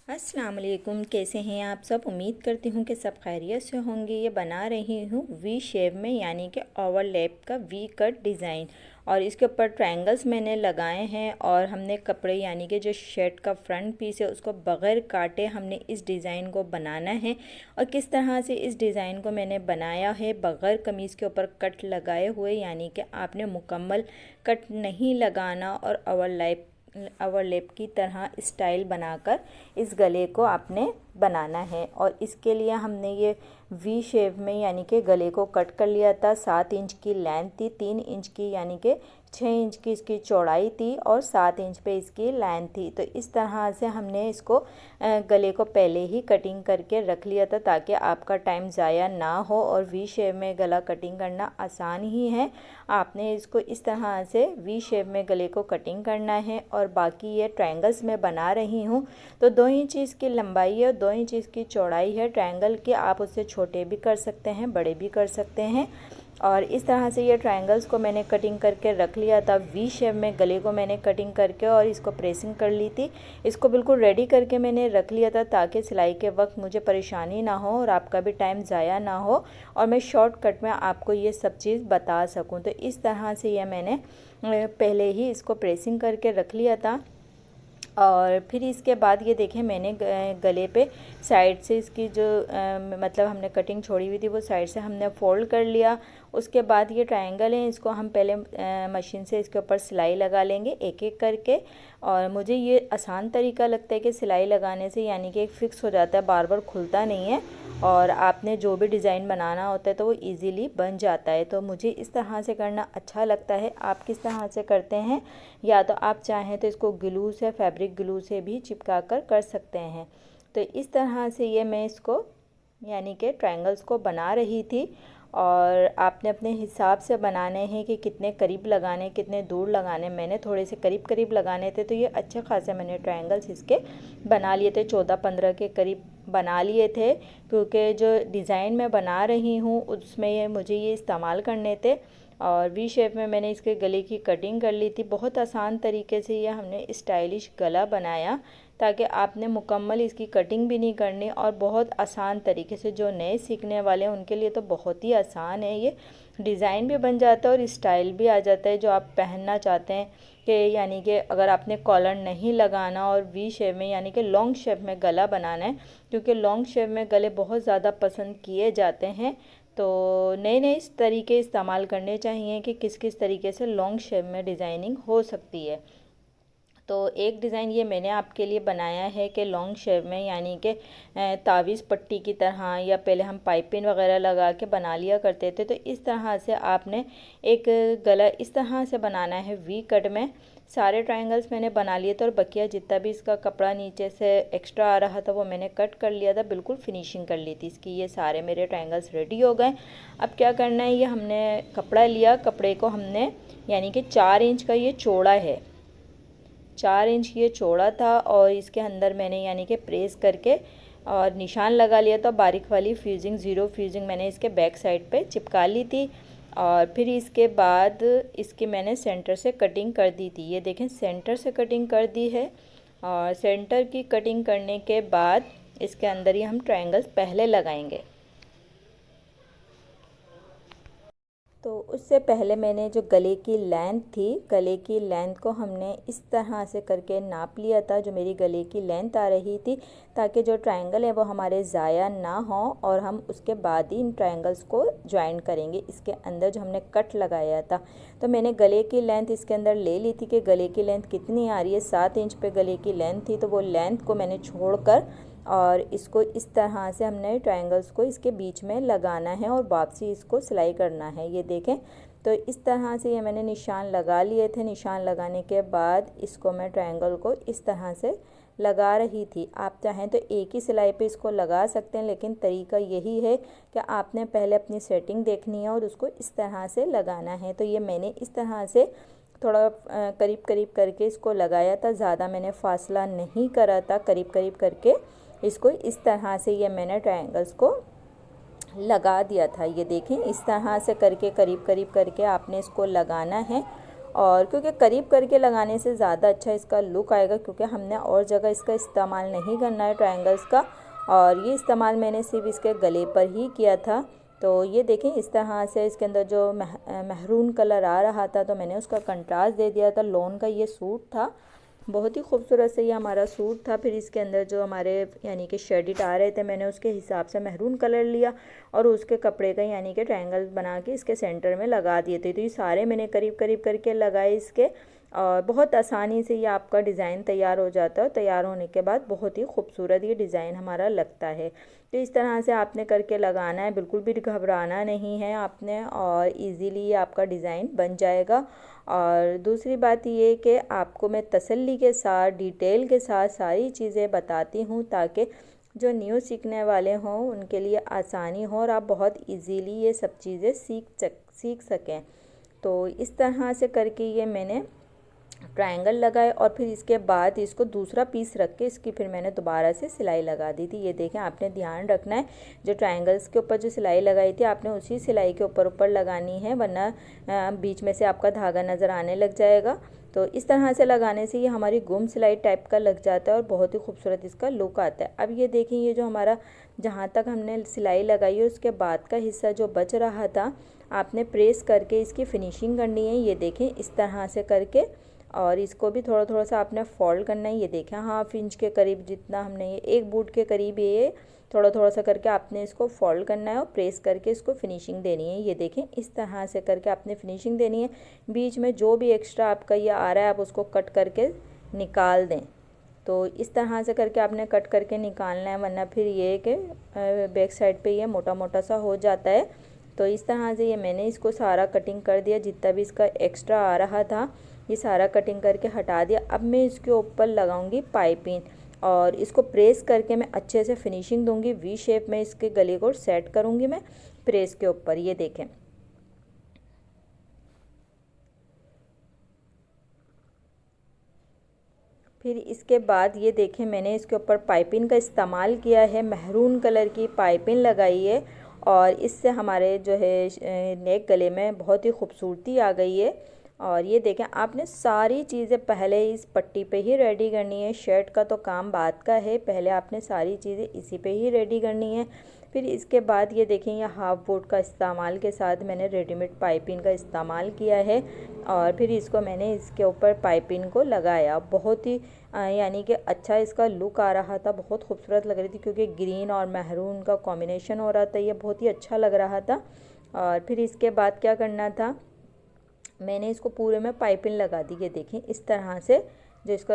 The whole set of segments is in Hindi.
अस्सलाम वालेकुम, कैसे हैं आप सब। उम्मीद करती हूँ कि सब खैरियत से होंगे। ये बना रही हूँ वी शेप में, यानी कि ओवरलैप का वी कट डिज़ाइन। और इसके ऊपर ट्रायंगल्स मैंने लगाए हैं और हमने कपड़े यानी कि जो शर्ट का फ्रंट पीस है उसको बग़ैर काटे हमने इस डिज़ाइन को बनाना है। और किस तरह से इस डिज़ाइन को मैंने बनाया है बग़ैर कमीज़ के ऊपर कट लगाए हुए, यानी कि आपने मुकम्मल कट नहीं लगाना और ओवरलैप की तरह स्टाइल बनाकर इस गले को आपने बनाना है। और इसके लिए हमने ये वी शेप में यानी कि गले को कट कर लिया था। 7 इंच की लेंथ थी, 3 इंच की यानी कि 6 इंच की इसकी चौड़ाई थी और 7 इंच पे इसकी लेंथ थी। तो इस तरह से हमने इसको गले को पहले ही कटिंग करके रख लिया था ताकि आपका टाइम ज़ाया ना हो। और वी शेप में गला कटिंग करना आसान ही है। आपने इसको इस तरह से वी शेप में गले को कटिंग करना है। और बाकी ये ट्रायंगल्स में बना रही हूँ तो 2 इंच इसकी लंबाई है और 2 इंच इसकी चौड़ाई है ट्रायंगल की। आप उससे छोटे भी कर सकते हैं, बड़े भी कर सकते हैं। और इस तरह से ये ट्रायंगल्स को मैंने कटिंग करके रख लिया था। वी शेप में गले को मैंने कटिंग करके और इसको प्रेसिंग कर ली थी। इसको बिल्कुल रेडी करके मैंने रख लिया था ताकि सिलाई के वक्त मुझे परेशानी ना हो और आपका भी टाइम ज़ाया ना हो और मैं शॉर्टकट में आपको ये सब चीज़ बता सकूं। तो इस तरह से ये मैंने पहले ही इसको प्रेसिंग करके रख लिया था। और फिर इसके बाद ये देखें, मैंने गले पे साइड से इसकी जो मतलब हमने कटिंग छोड़ी हुई थी वो साइड से हमने फ़ोल्ड कर लिया। उसके बाद ये ट्रायंगल है, इसको हम पहले मशीन से इसके ऊपर सिलाई लगा लेंगे एक एक करके। और मुझे ये आसान तरीका लगता है कि सिलाई लगाने से यानी कि एक फ़िक्स हो जाता है, बार बार खुलता नहीं है और आपने जो भी डिज़ाइन बनाना होता है तो वो इजीली बन जाता है। तो मुझे इस तरह से करना अच्छा लगता है। आप किस तरह से करते हैं, या तो आप चाहें तो इसको ग्लू से, फैब्रिक ग्लू से भी चिपका कर सकते हैं। तो इस तरह से ये मैं इसको यानी कि ट्रायंगल्स को बना रही थी। और आपने अपने हिसाब से बनाने हैं कि कितने करीब लगाने, कितने दूर लगाने। मैंने थोड़े से करीब करीब लगाने थे तो ये अच्छे खासे मैंने ट्रायंगल्स इसके बना लिए थे, 14-15 के करीब बना लिए थे, क्योंकि जो डिज़ाइन मैं बना रही हूँ उसमें मुझे ये इस्तेमाल करने थे। और वी शेप में मैंने इसके गले की कटिंग कर ली थी। बहुत आसान तरीके से ये हमने स्टाइलिश गला बनाया ताकि आपने मुकम्मल इसकी कटिंग भी नहीं करनी। और बहुत आसान तरीके से, जो नए सीखने वाले हैं उनके लिए तो बहुत ही आसान है। ये डिज़ाइन भी बन जाता है और स्टाइल भी आ जाता है जो आप पहनना चाहते हैं। कि यानी कि अगर आपने कॉलर नहीं लगाना और वी शेप में यानी कि लॉन्ग शेप में गला बनाना है, क्योंकि लॉन्ग शेप में गले बहुत ज़्यादा पसंद किए जाते हैं। तो नए नए इस तरीके इस्तेमाल करने चाहिए कि किस किस तरीके से लॉन्ग शेप में डिज़ाइनिंग हो सकती है। तो एक डिज़ाइन ये मैंने आपके लिए बनाया है कि लॉन्ग शेप में यानी कि तावीज़ पट्टी की तरह, या पहले हम पाइपिंग वगैरह लगा के बना लिया करते थे। तो इस तरह से आपने एक गला इस तरह से बनाना है वी कट में। सारे ट्रायंगल्स मैंने बना लिए थे और बकिया जितना भी इसका कपड़ा नीचे से एक्स्ट्रा आ रहा था वो मैंने कट कर लिया था, बिल्कुल फिनिशिंग कर ली थी इसकी। ये सारे मेरे ट्रायंगल्स रेडी हो गए। अब क्या करना है, ये हमने कपड़ा लिया, कपड़े को हमने यानी कि 4 इंच का ये चौड़ा है, 4 इंच ये चौड़ा था। और इसके अंदर मैंने यानी कि प्रेस करके और निशान लगा लिया था। बारीक वाली फ्यूजिंग, ज़ीरो फ्यूजिंग मैंने इसके बैक साइड पे चिपका ली थी। और फिर इसके बाद इसकी मैंने सेंटर से कटिंग कर दी थी। ये देखें, सेंटर से कटिंग कर दी है। और सेंटर की कटिंग करने के बाद इसके अंदर ही हम ट्रायंगल्स पहले लगाएंगे। तो उससे पहले मैंने जो गले की लेंथ थी, गले की लेंथ को हमने इस तरह से करके नाप लिया था, जो मेरी गले की लेंथ आ रही थी, ताकि जो ट्रायंगल है वो हमारे ज़ाया ना हो। और हम उसके बाद ही इन ट्रायंगल्स को ज्वाइन करेंगे इसके अंदर जो हमने कट लगाया था। तो मैंने गले की लेंथ इसके अंदर ले ली थी कि गले की लेंथ कितनी आ रही है। 7 इंच पे गले की लेंथ थी, तो वो लेंथ को मैंने छोड़कर और इसको इस तरह से हमने ट्रायंगल्स को इसके बीच में लगाना है और वापसी इसको सिलाई करना है। ये देखें, तो इस तरह से ये मैंने निशान लगा लिए थे। निशान लगाने के बाद इसको मैं ट्रायंगल को इस तरह से लगा रही थी। आप चाहें तो एक ही सिलाई पे इसको लगा सकते हैं, लेकिन तरीका यही है कि आपने पहले अपनी सेटिंग देखनी है और उसको इस तरह से लगाना है। तो ये मैंने इस तरह से थोड़ा करीब करीब करके इसको लगाया था, ज़्यादा मैंने फासला नहीं करा था, करीब करीब करके इसको इस तरह से ये मैंने ट्रायंगल्स को लगा दिया था। ये देखें, इस तरह से करके करीब करीब करके आपने इसको लगाना है। और क्योंकि करीब करके लगाने से ज़्यादा अच्छा इसका लुक आएगा, क्योंकि हमने और जगह इसका इस्तेमाल नहीं करना है ट्रायंगल्स का, और ये इस्तेमाल मैंने सिर्फ इसके गले पर ही किया था। तो ये देखें इस तरह से इसके अंदर जो महरून कलर आ रहा था तो मैंने उसका कंट्रास्ट दे दिया था। लॉन का ये सूट था, बहुत ही खूबसूरत से ये हमारा सूट था। फिर इसके अंदर जो हमारे यानी कि शेडिट आ रहे थे मैंने उसके हिसाब से महरून कलर लिया और उसके कपड़े का यानी कि ट्रायंगल बना के इसके सेंटर में लगा दिए थे। तो ये सारे मैंने करीब करीब करके लगाए इसके, और बहुत आसानी से ये आपका डिज़ाइन तैयार हो जाता है। तैयार होने के बाद बहुत ही खूबसूरत ये डिज़ाइन हमारा लगता है। तो इस तरह से आपने करके लगाना है, बिल्कुल भी घबराना नहीं है आपने, और इजीली ये आपका डिज़ाइन बन जाएगा। और दूसरी बात ये कि आपको मैं तसल्ली के साथ सीख के साथ सारी चीज़ें बताती हूँ ताकि जो न्यू सीखने वाले हों उनके लिए आसानी हो और आप बहुत इजीली ये सब चीज़ें सीख सकें। तो इस तरह से करके ये मैंने ट्रायंगल लगाए और फिर इसके बाद इसको दूसरा पीस रख के इसकी फिर मैंने दोबारा से सिलाई लगा दी थी। ये देखें, आपने ध्यान रखना है जो ट्रायंगल्स के ऊपर जो सिलाई लगाई थी आपने उसी सिलाई के ऊपर लगानी है, वरना बीच में से आपका धागा नज़र आने लग जाएगा। तो इस तरह से लगाने से ये हमारी गुम सिलाई टाइप का लग जाता है और बहुत ही खूबसूरत इसका लुक आता है। अब ये देखें, ये जो हमारा जहाँ तक हमने सिलाई लगाई है उसके बाद का हिस्सा जो बच रहा था आपने प्रेस करके इसकी फिनिशिंग करनी है। ये देखें इस तरह से करके, और इसको भी थोड़ा थोड़ा सा आपने फोल्ड करना है। ये देखें हाफ इंच के करीब जितना हमने ये एक बूट के करीब ये थोड़ा थोड़ा सा करके आपने इसको फोल्ड करना है और प्रेस करके इसको फिनिशिंग देनी है। ये देखें इस तरह से करके आपने फिनिशिंग देनी है। बीच में जो भी एक्स्ट्रा आपका ये आ रहा है आप उसको कट करके निकाल दें। तो इस तरह से करके आपने कट करके निकालना है, वरना फिर ये कि बैक साइड पे ये मोटा मोटा सा हो जाता है। तो इस तरह से ये मैंने इसको सारा कटिंग कर दिया, जितना भी इसका एक्स्ट्रा आ रहा था ये सारा कटिंग करके हटा दिया। अब मैं इसके ऊपर लगाऊंगी पाइपिंग और इसको प्रेस करके मैं अच्छे से फिनिशिंग दूंगी। वी शेप में इसके गले को सेट करूंगी मैं प्रेस के ऊपर। ये देखें, फिर इसके बाद ये देखें मैंने इसके ऊपर पाइपिंग का इस्तेमाल किया है, महरून कलर की पाइपिंग लगाई है और इससे हमारे जो है नेक गले में बहुत ही खूबसूरती आ गई है। और ये देखें, आपने सारी चीज़ें पहले इस पट्टी पे ही रेडी करनी है। शर्ट का तो काम बाद का है, पहले आपने सारी चीज़ें इसी पे ही रेडी करनी है। फिर इसके बाद ये देखें, ये हाफ बोर्ड का इस्तेमाल के साथ मैंने रेडीमेड पाइपिंग का इस्तेमाल किया है और फिर इसको मैंने इसके ऊपर पाइपिंग को लगाया। बहुत ही यानी कि अच्छा इसका लुक आ रहा था, बहुत खूबसूरत लग रही थी क्योंकि ग्रीन और महरून का कॉम्बिनेशन हो रहा था, ये बहुत ही अच्छा लग रहा था। और फिर इसके बाद क्या करना था, मैंने इसको पूरे में पाइपिंग लगा दी। ये देखें इस तरह से जो इसका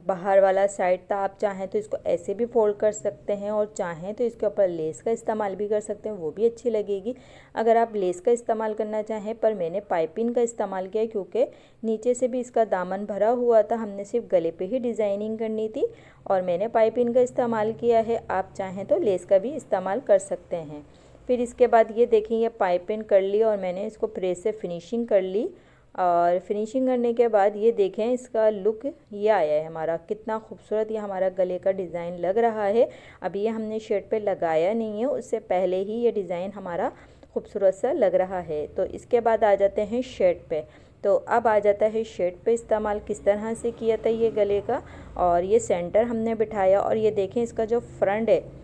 बाहर वाला साइड था, आप चाहें तो इसको ऐसे भी फोल्ड कर सकते हैं और चाहें तो इसके ऊपर लेस का इस्तेमाल भी कर सकते हैं, वो भी अच्छी लगेगी अगर आप लेस का इस्तेमाल करना चाहें। पर मैंने पाइपिंग का इस्तेमाल किया क्योंकि नीचे से भी इसका दामन भरा हुआ था, हमने सिर्फ गले पे ही डिज़ाइनिंग करनी थी और मैंने पाइपिंग का इस्तेमाल किया है। आप चाहें तो लेस का भी इस्तेमाल कर सकते हैं। फिर इसके बाद ये देखें, ये पाइपिंग कर ली और मैंने इसको प्रेस से फिनिशिंग कर ली। और फिनिशिंग करने के बाद ये देखें इसका लुक ये आया है हमारा, कितना खूबसूरत ये हमारा गले का डिज़ाइन लग रहा है। अभी ये हमने शर्ट पे लगाया नहीं है, उससे पहले ही ये डिज़ाइन हमारा खूबसूरत सा लग रहा है। तो इसके बाद आ जाते हैं शर्ट पे। तो अब आ जाता है शर्ट पे इस्तेमाल किस तरह से किया था ये गले का, और ये सेंटर हमने बिठाया। और ये देखें इसका जो फ्रंट है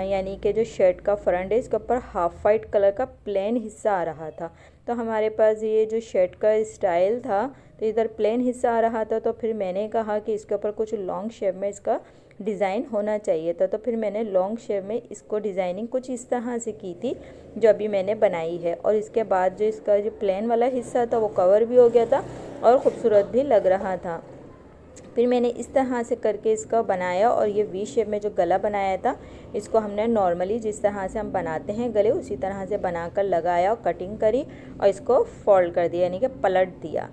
यानी कि जो शर्ट का फ्रंट है इसके ऊपर हाफ वाइट कलर का प्लेन हिस्सा आ रहा था। तो हमारे पास ये जो शर्ट का स्टाइल था तो इधर प्लेन हिस्सा आ रहा था, तो फिर मैंने कहा कि इसके ऊपर कुछ लॉन्ग शेप में इसका डिज़ाइन होना चाहिए था। तो फिर मैंने लॉन्ग शेप में इसको डिज़ाइनिंग कुछ इस तरह से की थी जो अभी मैंने बनाई है। और इसके बाद जो इसका जो प्लेन वाला हिस्सा था वो कवर भी हो गया था और ख़ूबसूरत भी लग रहा था। फिर मैंने इस तरह से करके इसका बनाया और ये वी शेप में जो गला बनाया था इसको हमने नॉर्मली जिस तरह से हम बनाते हैं गले उसी तरह से बनाकर लगाया और कटिंग करी और इसको फोल्ड कर दिया यानी कि पलट दिया।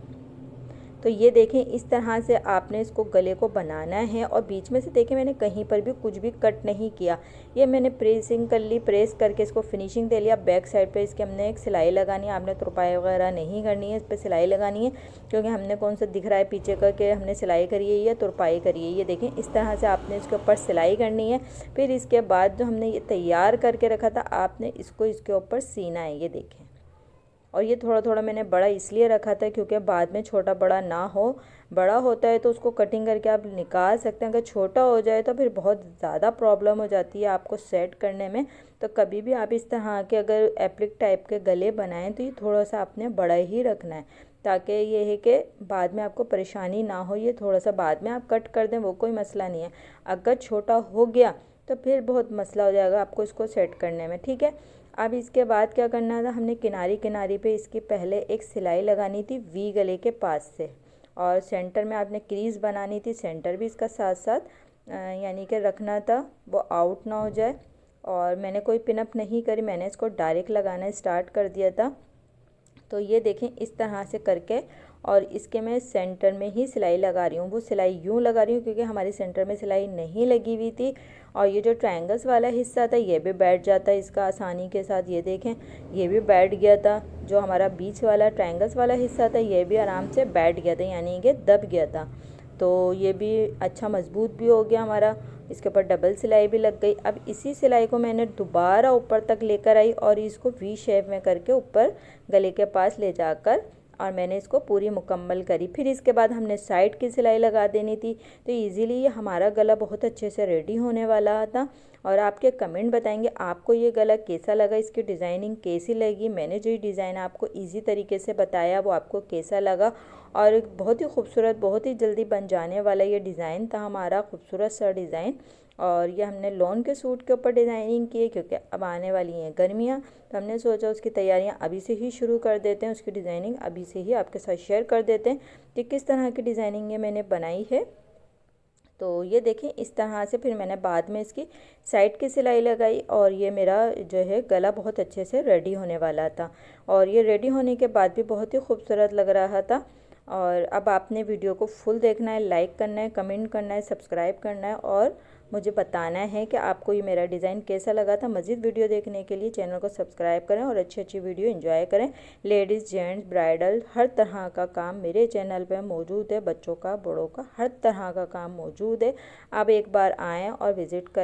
तो ये देखें इस तरह से आपने इसको गले को बनाना है। और बीच में से देखें मैंने कहीं पर भी कुछ भी कट नहीं किया, ये मैंने प्रेसिंग कर ली, प्रेस करके इसको फिनिशिंग दे लिया। बैक साइड पे इसके हमने एक सिलाई लगानी है, आपने तुरपाई वगैरह नहीं करनी है, इस पर सिलाई लगानी है क्योंकि हमने कौन सा दिख रहा है पीछे का कि हमने सिलाई करी है या तुरपाई करी है। ये देखें इस तरह से आपने इसके ऊपर सिलाई करनी है। फिर इसके बाद जो हमने ये तैयार करके रखा था आपने इसको इसके ऊपर सीना है। ये देखें और ये थोड़ा थोड़ा मैंने बड़ा इसलिए रखा था क्योंकि बाद में छोटा बड़ा ना हो। बड़ा होता है तो उसको कटिंग करके आप निकाल सकते हैं, अगर छोटा हो जाए तो फिर बहुत ज़्यादा प्रॉब्लम हो जाती है आपको सेट करने में। तो कभी भी आप इस तरह के अगर एप्लिक टाइप के गले बनाएं तो ये थोड़ा सा आपने बड़ा ही रखना है, ताकि ये है कि बाद में आपको परेशानी ना हो। ये थोड़ा सा बाद में आप कट कर दें वो कोई मसला नहीं है, अगर छोटा हो गया तो फिर बहुत मसला हो जाएगा आपको इसको सेट करने में, ठीक है। अब इसके बाद क्या करना था, हमने किनारी किनारी पे इसकी पहले एक सिलाई लगानी थी वी गले के पास से, और सेंटर में आपने क्रीज बनानी थी, सेंटर भी इसका साथ साथ यानी कि रखना था, वो आउट ना हो जाए। और मैंने कोई पिनअप नहीं करी, मैंने इसको डायरेक्ट लगाना स्टार्ट कर दिया था। तो ये देखें इस तरह से करके, और इसके मैं सेंटर में ही सिलाई लगा रही हूँ। वो सिलाई यूँ लगा रही हूँ क्योंकि हमारी सेंटर में सिलाई नहीं लगी हुई थी। और ये जो ट्रायंगल्स वाला हिस्सा था ये भी बैठ जाता है इसका आसानी के साथ, ये देखें ये भी बैठ गया था। जो हमारा बीच वाला ट्रायंगल्स वाला हिस्सा था ये भी आराम से बैठ गया था, यानी कि दब गया था। तो ये भी अच्छा मजबूत भी हो गया हमारा। इसके ऊपर डबल सिलाई भी लग गई। अब इसी सिलाई को मैंने दोबारा ऊपर तक लेकर आई और इसको वी शेप में करके ऊपर गले के पास ले जाकर और मैंने इसको पूरी मुकम्मल करी। फिर इसके बाद हमने साइड की सिलाई लगा देनी थी। तो इजीली ये हमारा गला बहुत अच्छे से रेडी होने वाला था। और आपके कमेंट बताएंगे आपको ये गला कैसा लगा, इसकी डिज़ाइनिंग कैसी लगी, मैंने जो डिज़ाइन आपको इजी तरीके से बताया वो आपको कैसा लगा। और बहुत ही खूबसूरत, बहुत ही जल्दी बन जाने वाला ये डिज़ाइन था हमारा, खूबसूरत सा डिज़ाइन। और ये हमने लॉन के सूट के ऊपर डिज़ाइनिंग की है क्योंकि अब आने वाली हैं गर्मियाँ, तो हमने सोचा उसकी तैयारियां अभी से ही शुरू कर देते हैं, उसकी डिज़ाइनिंग अभी से ही आपके साथ शेयर कर देते हैं कि किस तरह की डिज़ाइनिंग ये मैंने बनाई है। तो ये देखें इस तरह से फिर मैंने बाद में इसकी साइड की सिलाई लगाई और ये मेरा जो है गला बहुत अच्छे से रेडी होने वाला था। और ये रेडी होने के बाद भी बहुत ही खूबसूरत लग रहा था। और अब आपने वीडियो को फुल देखना है, लाइक करना है, कमेंट करना है, सब्सक्राइब करना है और मुझे बताना है कि आपको ये मेरा डिज़ाइन कैसा लगा था। मज़ीद वीडियो देखने के लिए चैनल को सब्सक्राइब करें और अच्छी अच्छी वीडियो एंजॉय करें। लेडीज़, जेंट्स, ब्राइडल, हर तरह का काम मेरे चैनल पे मौजूद है। बच्चों का, बड़ों का, हर तरह का काम मौजूद है। आप एक बार आएँ और विज़िट करें।